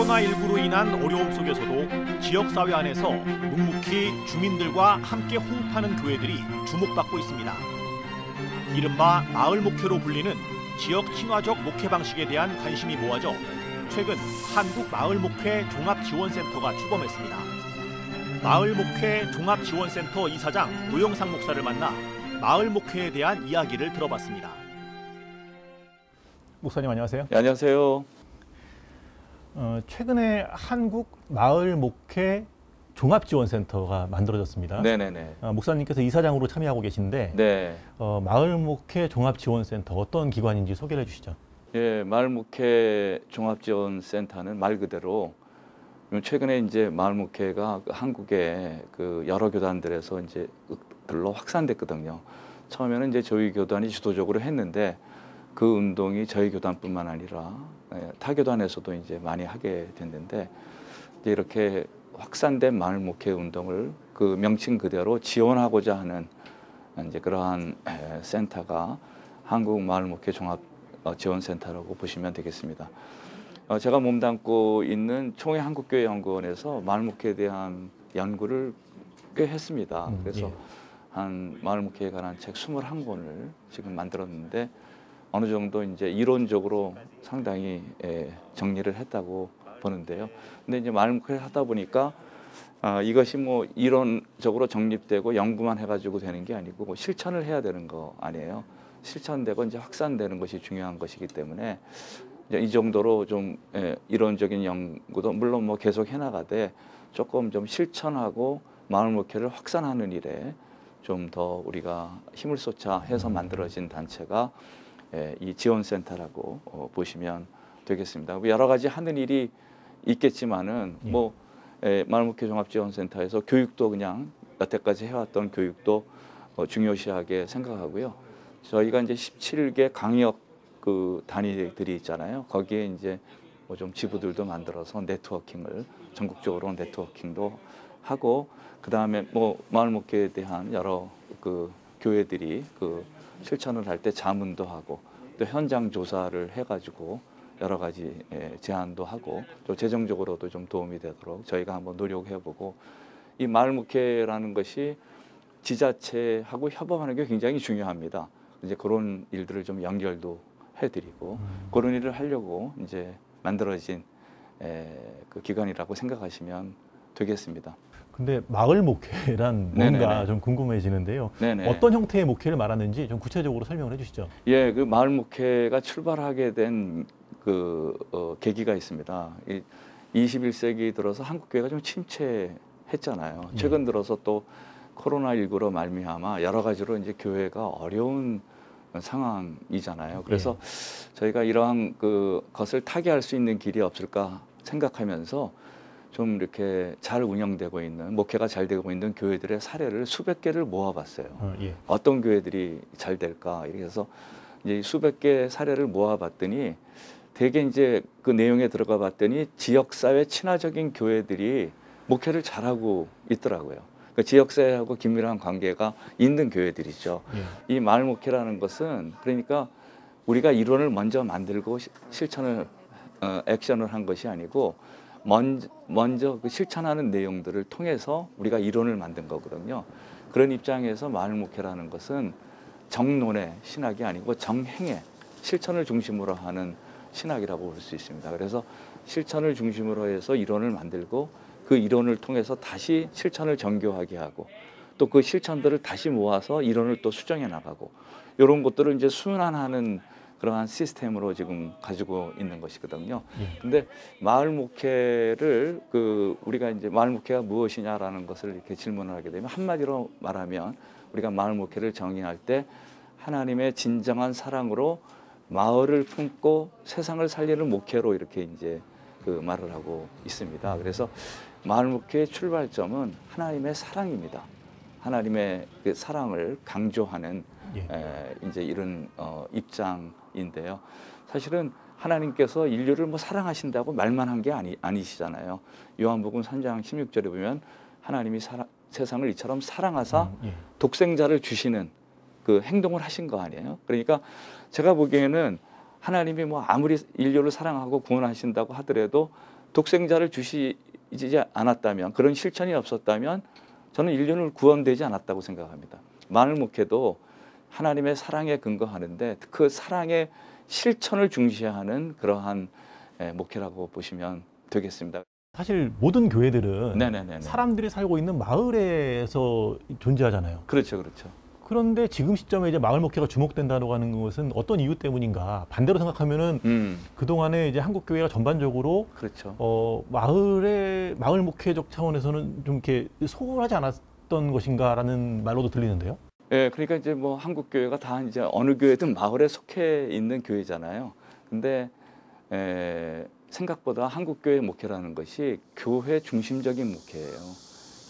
코로나19로 인한 어려움 속에서도 지역사회 안에서 묵묵히 주민들과 함께 호흡하는 교회들이 주목받고 있습니다. 이른바 마을 목회로 불리는 지역 친화적 목회 방식에 대한 관심이 모아져 최근 한국마을목회 종합지원센터가 출범했습니다. 마을목회 종합지원센터 이사장 노영상 목사를 만나 마을목회에 대한 이야기를 들어봤습니다. 목사님 안녕하세요. 네, 안녕하세요. 최근에 한국마을목회 종합지원센터가 만들어졌습니다. 네네네. 목사님께서 이사장으로 참여하고 계신데 네. 마을목회 종합지원센터 어떤 기관인지 소개를 해주시죠. 예, 마을목회 종합지원센터는 말 그대로 최근에 이제 마을목회가 한국의 그 여러 교단들에서 이제 들로 확산됐거든요. 처음에는 이제 저희 교단이 주도적으로 했는데 그 운동이 저희 교단뿐만 아니라 타 교단에서도 이제 많이 하게 됐는데 이제 이렇게 확산된 마을목회 운동을 그 명칭 그대로 지원하고자 하는 이제 그러한 센터가 한국마을목회 종합지원센터라고 보시면 되겠습니다. 제가 몸담고 있는 총회 한국교회연구원에서 마을목회에 대한 연구를 꽤 했습니다. 그래서 예. 한 마을목회에 관한 책 21권을 지금 만들었는데 어느 정도 이제 이론적으로 상당히 정리를 했다고 보는데요. 근데 이제 마을목회를 하다 보니까 이것이 뭐 이론적으로 정립되고 연구만 해가지고 되는 게 아니고 뭐 실천을 해야 되는 거 아니에요. 실천되고 이제 확산되는 것이 중요한 것이기 때문에 이제 이 정도로 좀 이론적인 연구도 물론 뭐 계속 해나가되 조금 좀 실천하고 마을목회를 확산하는 일에 좀 더 우리가 힘을 쏟자 해서 만들어진 단체가 이 지원센터라고 보시면 되겠습니다. 여러 가지 하는 일이 있겠지만은 뭐 마을목회 종합지원센터에서 교육도 그냥 여태까지 해왔던 교육도 중요시하게 생각하고요. 저희가 이제 17개 강역 그 단위들이 있잖아요. 거기에 이제 뭐 좀 지부들도 만들어서 네트워킹을 전국적으로 네트워킹도 하고 그 다음에 뭐 마을목회에 대한 여러 그 교회들이 그 실천을 할 때 자문도 하고 또 현장 조사를 해가지고 여러 가지 제안도 하고 또 재정적으로도 좀 도움이 되도록 저희가 한번 노력해보고 이 마을목회라는 것이 지자체하고 협업하는 게 굉장히 중요합니다. 이제 그런 일들을 좀 연결도 해드리고 그런 일을 하려고 이제 만들어진 그 기관이라고 생각하시면 되겠습니다. 근데 마을 목회란 뭔가 네네네. 좀 궁금해지는데요. 네네. 어떤 형태의 목회를 말하는지 좀 구체적으로 설명을 해주시죠. 예, 그 마을 목회가 출발하게 된 그 계기가 있습니다. 21세기 들어서 한국 교회가 좀 침체했잖아요. 최근 들어서 또 코로나19로 말미암아 여러 가지로 이제 교회가 어려운 상황이잖아요. 그래서 저희가 이러한 그 것을 타개할 수 있는 길이 없을까 생각하면서 좀 이렇게 잘 운영되고 있는 목회가 잘 되고 있는 교회들의 사례를 수백 개를 모아봤어요. 어떤 교회들이 잘 될까 이렇게 해서 이제 수백 개 사례를 모아봤더니 대개 이제 그 내용에 들어가 봤더니 지역사회 친화적인 교회들이 목회를 잘하고 있더라고요. 그 지역사회하고 긴밀한 관계가 있는 교회들이죠. 이 마을 목회라는 것은 그러니까 우리가 이론을 먼저 만들고 실천을 액션을 한 것이 아니고 먼저 그 실천하는 내용들을 통해서 우리가 이론을 만든 거거든요. 그런 입장에서 마을 목회라는 것은 정론의 신학이 아니고 정행의 실천을 중심으로 하는 신학이라고 볼 수 있습니다. 그래서 실천을 중심으로 해서 이론을 만들고 그 이론을 통해서 다시 실천을 정교하게 하고 또 그 실천들을 다시 모아서 이론을 또 수정해 나가고 이런 것들을 이제 순환하는 그러한 시스템으로 지금 가지고 있는 것이거든요. 근데 마을 목회를 우리가 이제 마을 목회가 무엇이냐라는 것을 이렇게 질문을 하게 되면 한마디로 말하면 우리가 마을 목회를 정의할 때 하나님의 진정한 사랑으로 마을을 품고 세상을 살리는 목회로 이렇게 이제 그 말을 하고 있습니다. 그래서 마을 목회의 출발점은 하나님의 사랑입니다. 하나님의 그 사랑을 강조하는 이제 이런 입장인데요. 사실은 하나님께서 인류를 뭐 사랑하신다고 말만 한 게 아니시잖아요. 요한복음 3장 16절에 보면 하나님이 세상을 이처럼 사랑하사 독생자를 주시는 그 행동을 하신 거 아니에요. 그러니까 제가 보기에는 하나님이 뭐 아무리 인류를 사랑하고 구원하신다고 하더라도 독생자를 주시지 않았다면, 그런 실천이 없었다면 저는 인류는 구원되지 않았다고 생각합니다. 마을 목회도 하나님의 사랑에 근거하는데 그 사랑의 실천을 중시하는 그러한 목회라고 보시면 되겠습니다. 사실 모든 교회들은 네네네. 사람들이 살고 있는 마을에서 존재하잖아요. 그렇죠, 그렇죠. 그런데 지금 시점에 이제 마을 목회가 주목된다고 하는 것은 어떤 이유 때문인가? 반대로 생각하면은 그동안에 이제 한국 교회가 전반적으로 그렇죠. 마을 목회적 차원에서는 좀 이렇게 소홀하지 않았던 것인가라는 말로도 들리는데요. 예, 그러니까 이제 뭐 한국 교회가 다 이제 어느 교회든 마을에 속해 있는 교회잖아요. 근데 생각보다 한국 교회 목회라는 것이 교회 중심적인 목회예요.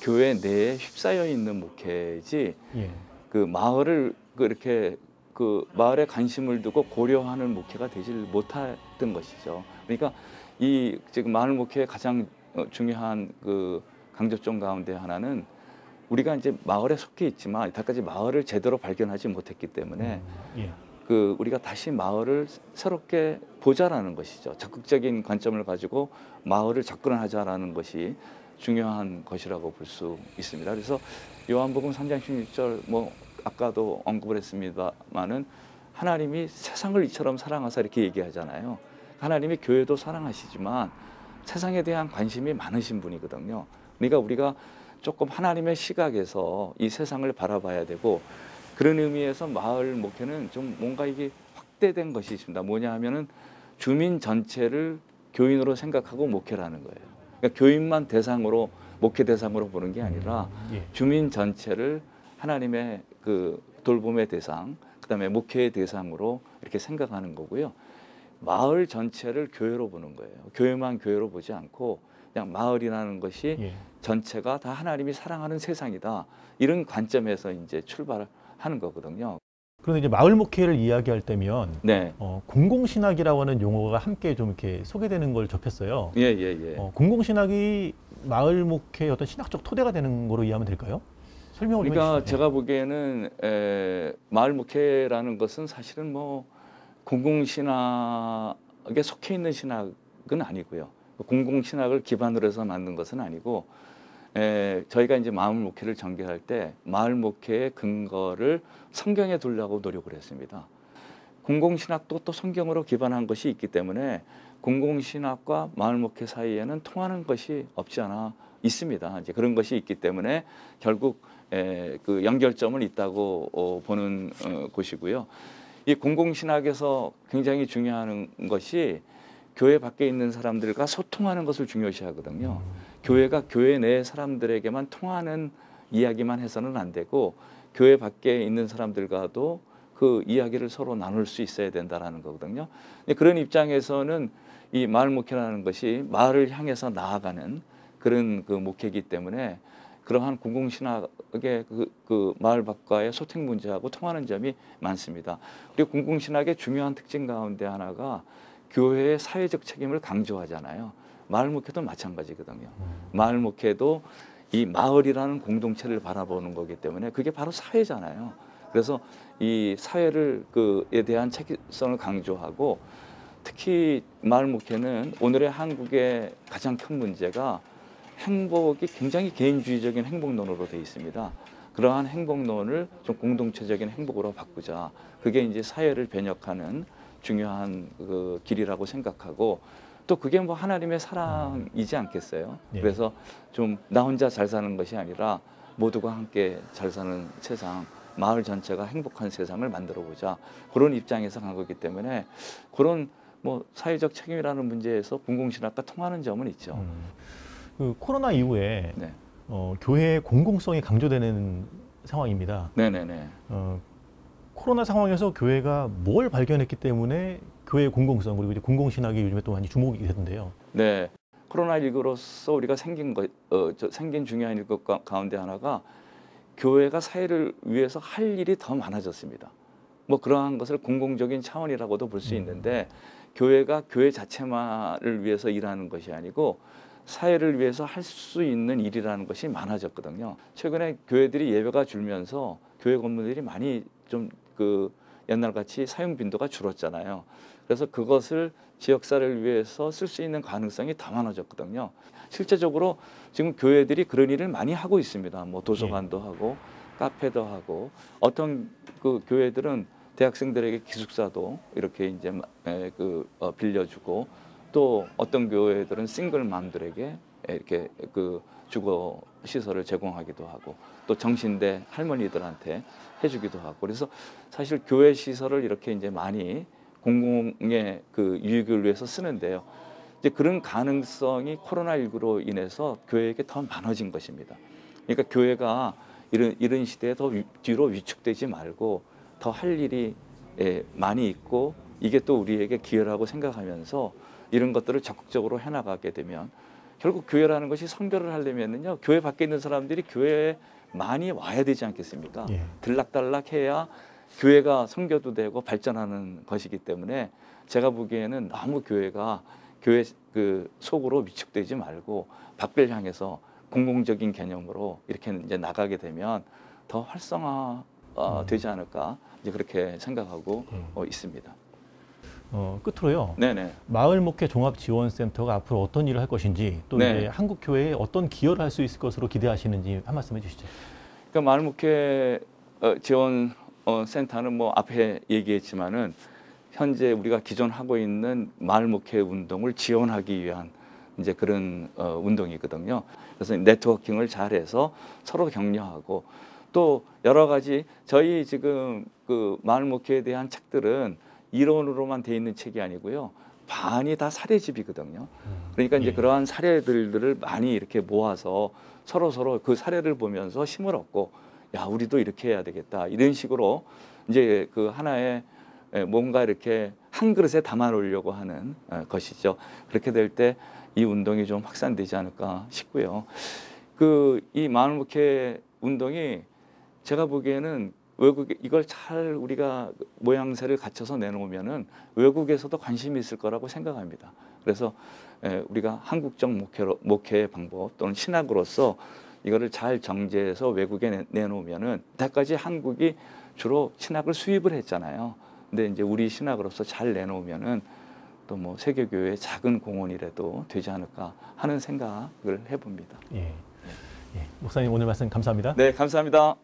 교회 내에 휩싸여 있는 목회지. 예. 그 마을을 그렇게 그 마을에 관심을 두고 고려하는 목회가 되질 못했던 것이죠. 그러니까 이 지금 마을 목회의 가장 중요한 그 강조점 가운데 하나는 우리가 이제 마을에 속해 있지만 이때까지 마을을 제대로 발견하지 못했기 때문에 예. 그 우리가 다시 마을을 새롭게 보자라는 것이죠. 적극적인 관점을 가지고 마을을 접근하자라는 것이 중요한 것이라고 볼 수 있습니다. 그래서 요한복음 3장 16절 뭐 아까도 언급을 했습니다만은 하나님이 세상을 이처럼 사랑하사 이렇게 얘기하잖아요. 하나님이 교회도 사랑하시지만 세상에 대한 관심이 많으신 분이거든요. 그러니까 우리가 조금 하나님의 시각에서 이 세상을 바라봐야 되고, 그런 의미에서 마을 목회는 좀 뭔가 이게 확대된 것이 있습니다. 뭐냐 하면은 주민 전체를 교인으로 생각하고 목회를 하는 거예요. 그러니까 교인만 대상으로 목회 대상으로 보는 게 아니라 예. 주민 전체를 하나님의 그 돌봄의 대상, 그다음에 목회의 대상으로 이렇게 생각하는 거고요. 마을 전체를 교회로 보는 거예요. 교회만 교회로 보지 않고 그냥 마을이라는 것이 예. 전체가 다 하나님이 사랑하는 세상이다. 이런 관점에서 이제 출발하는 거거든요. 그런데 이제 마을 목회를 이야기할 때면 네. 공공신학이라고 하는 용어가 함께 좀 이렇게 소개되는 걸 접했어요. 예, 예, 예. 공공신학이 마을 목회의 어떤 신학적 토대가 되는 거로 이해하면 될까요? 설명을 좀 그러니까 해주시죠. 제가 보기에는 마을 목회라는 것은 사실은 뭐 공공신학에 속해 있는 신학은 아니고요. 공공신학을 기반으로 해서 만든 것은 아니고, 저희가 이제 마을 목회를 전개할 때 마을 목회의 근거를 성경에 두려고 노력을 했습니다. 공공신학도 또 성경으로 기반한 것이 있기 때문에 공공신학과 마을 목회 사이에는 통하는 것이 없지 않아 있습니다. 이제 그런 것이 있기 때문에 결국 그 연결점은 있다고 보는 곳이고요. 이 공공신학에서 굉장히 중요한 것이 교회 밖에 있는 사람들과 소통하는 것을 중요시하거든요. 교회가 교회 내 사람들에게만 통하는 이야기만 해서는 안 되고 교회 밖에 있는 사람들과도 그 이야기를 서로 나눌 수 있어야 된다라는 거거든요. 그런 입장에서는 이 마을 목회라는 것이 마을을 향해서 나아가는 그런 그 목회이기 때문에 그러한 공공신학의 그 마을 밖과의 소통 문제하고 통하는 점이 많습니다. 그리고 공공신학의 중요한 특징 가운데 하나가 교회의 사회적 책임을 강조하잖아요. 마을 목회도 마찬가지거든요. 마을 목회도 이 마을이라는 공동체를 바라보는 거기 때문에 그게 바로 사회잖아요. 그래서 이 사회를 그에 대한 책임성을 강조하고, 특히 마을 목회는 오늘의 한국의 가장 큰 문제가 행복이 굉장히 개인주의적인 행복론으로 되어 있습니다. 그러한 행복론을 좀 공동체적인 행복으로 바꾸자. 그게 이제 사회를 변혁하는 중요한 그 길이라고 생각하고, 또 그게 뭐 하나님의 사랑이지 않겠어요? 예. 그래서 좀 나 혼자 잘 사는 것이 아니라 모두가 함께 잘 사는 세상, 마을 전체가 행복한 세상을 만들어 보자. 그런 입장에서 간 거기 때문에 그런 뭐 사회적 책임이라는 문제에서 공공신학과 통하는 점은 있죠. 그 코로나 이후에 네. 교회의 공공성이 강조되는 상황입니다. 네네네. 코로나 상황에서 교회가 뭘 발견했기 때문에 교회의 공공성, 그리고 이제 공공신학이 요즘에 또 많이 주목이 되던데요. 네. 코로나19로서 우리가 생긴 중요한 일 가운데 하나가 교회가 사회를 위해서 할 일이 더 많아졌습니다. 뭐 그러한 것을 공공적인 차원이라고도 볼 수 있는데, 교회가 교회 자체만을 위해서 일하는 것이 아니고 사회를 위해서 할 수 있는 일이라는 것이 많아졌거든요. 최근에 교회들이 예배가 줄면서 교회 건물들이 많이 좀 그 옛날같이 사용 빈도가 줄었잖아요. 그래서 그것을 지역사회를 위해서 쓸 수 있는 가능성이 더 많아졌거든요. 실제적으로 지금 교회들이 그런 일을 많이 하고 있습니다. 뭐 도서관도 하고 카페도 하고, 어떤 그 교회들은 대학생들에게 기숙사도 이렇게 이제 빌려주고, 또 어떤 교회들은 싱글맘들에게 이렇게 그 주거 시설을 제공하기도 하고, 또 정신대 할머니들한테 해주기도 하고. 그래서 사실 교회 시설을 이렇게 이제 많이 공공의 그 유익을 위해서 쓰는데요. 이제 그런 가능성이 코로나19로 인해서 교회에게 더 많아진 것입니다. 그러니까 교회가 이런 시대에 더 뒤로 위축되지 말고 더 할 일이 많이 있고, 이게 또 우리에게 기회라고 생각하면서 이런 것들을 적극적으로 해나가게 되면, 결국 교회라는 것이 선교를 하려면요, 교회 밖에 있는 사람들이 교회에 많이 와야 되지 않겠습니까? 예. 들락달락 해야 교회가 선교도 되고 발전하는 것이기 때문에, 제가 보기에는 너무 교회가 교회 그 속으로 위축되지 말고 밖을 향해서 공공적인 개념으로 이렇게 이제 나가게 되면 더 활성화 되지 않을까, 이제 그렇게 생각하고 있습니다. 끝으로요. 네네. 마을 목회 종합지원센터가 앞으로 어떤 일을 할 것인지, 또 네. 이제 한국 교회에 어떤 기여를 할 수 있을 것으로 기대하시는지 한 말씀해 주시죠. 그러니까 마을 목회 지원 센터는 뭐 앞에 얘기했지만은, 현재 우리가 기존 하고 있는 마을 목회 운동을 지원하기 위한 이제 그런 운동이거든요. 그래서 네트워킹을 잘해서 서로 격려하고, 또 여러 가지 저희 지금 그 마을 목회에 대한 책들은 이론으로만 돼 있는 책이 아니고요, 반이 다 사례집이거든요. 그러니까 이제 그러한 사례들을 많이 이렇게 모아서 서로 그 사례를 보면서 힘을 얻고, 야, 우리도 이렇게 해야 되겠다, 이런 식으로 이제 그 하나의 뭔가 이렇게 한 그릇에 담아 놓으려고 하는 것이죠. 그렇게 될 때 이 운동이 좀 확산되지 않을까 싶고요. 이 마을 목회 운동이 제가 보기에는 외국에 이걸 잘 우리가 모양새를 갖춰서 내놓으면은 외국에서도 관심이 있을 거라고 생각합니다. 그래서 우리가 한국적 목회 방법 또는 신학으로서 이거를 잘 정제해서 외국에 내놓으면은, 이때까지 한국이 주로 신학을 수입을 했잖아요. 근데 이제 우리 신학으로서 잘 내놓으면은 또 뭐 세계교회의 작은 공헌이라도 되지 않을까 하는 생각을 해봅니다. 예. 목사님 오늘 말씀 감사합니다. 네, 감사합니다.